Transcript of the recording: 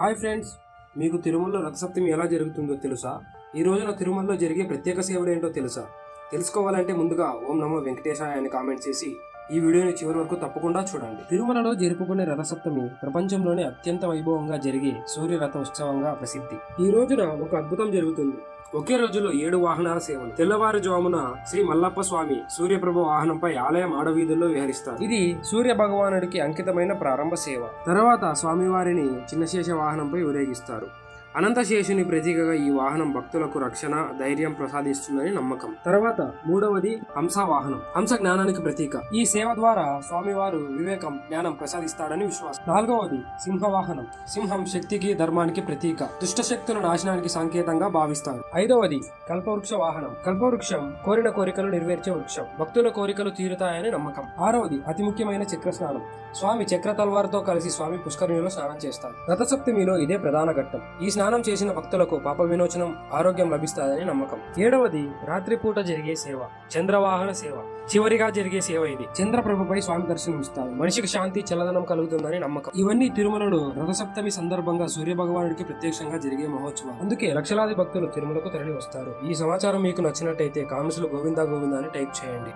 Hi friends, మీకు తిరుమలలో రథసప్తమి ఎలా జరుగుతుందో తెలుసా? ఈ రోజున తిరుమలలో జరిగే ప్రత్యేక సేవలు ఏంటో తెలుసా? తెలుసుకోవాలంటే ముందుగా ఓం నమో వెంకటేశాయ అని కామెంట్ చేసి ఈ వీడియోని చివరి వరకు తప్పకుండా చూడండి. తిరుమలలో జరుపుకునే రథసప్తమి ప్రపంచంలోనే అత్యంత వైభవంగా జరిగే సూర్యరథ ఉత్సవంగా ప్రసిద్ధి. ఈ రోజున ఒక అద్భుతం జరుగుతుంది. ఒకే రోజులో 7 వాహనాల సేవలు. తెల్లవారుజామున శ్రీ మల్లప్ప స్వామి సూర్యప్రభు వాహనంపై ఆలయం ఆడవీధుల్లో విహరిస్తారు. ఇది సూర్య భగవానుడికి అంకితమైన ప్రారంభ సేవ. తర్వాత స్వామివారిని చిన్నశేష వాహనంపై ఊరేగిస్తారు. అనంతశేషుని ప్రతీకగా ఈ వాహనం భక్తులకు రక్షణ, ధైర్యం ప్రసాదిస్తుందని నమ్మకం. తర్వాత మూడవది హంస వాహనం. హంస జ్ఞానానికి ప్రతీక. ఈ సేవ ద్వారా స్వామివారు వివేకం, జ్ఞానం ప్రసాదిస్తాడని విశ్వాసం. నాలుగవది సింహవాహనం. సింహం శక్తికి, ధర్మానికి ప్రతీక. దుష్ట శక్తుల నాశనానికి సంకేతంగా భావిస్తారు. ఐదవది కల్పవృక్ష వాహనం. కల్పవృక్షం కోరిన కోరికలు నెరవేర్చే వృక్షం. భక్తుల కోరికలు తీరుతాయని నమ్మకం. ఆరవది అతి ముఖ్యమైన చక్ర స్నానం. స్వామి చక్ర తల్వార్తో కలిసి స్వామి పుష్కరిణిలో స్నానం చేస్తారు. రథసప్తమిలో ఇదే ప్రధాన ఘట్టం. ఈ స్నానం చేసిన భక్తులకు పాప విమోచనం, ఆరోగ్యం లభిస్తాయని నమ్మకం. ఏడవది రాత్రిపూట జరిగే సేవ, చంద్రవాహన సేవ. చివరిగా జరిగే సేవ ఇది. చంద్రప్రభపై స్వామి దర్శనమిస్తారు. మనిషికి శాంతి, చల్లదనం కలుగుతుందని నమ్మకం. ఇవన్నీ తిరుమలలో రథసప్తమి సందర్భంగా సూర్య భగవానుడికి ప్రత్యక్షంగా జరిగే మహోత్సవం. అందుకే లక్షలాది భక్తులు తిరుమలకు తరలి వస్తారు. ఈ సమాచారం మీకు నచ్చినట్టయితే కామెంట్స్ లో గోవిందా గోవిందా అని టైప్ చేయండి.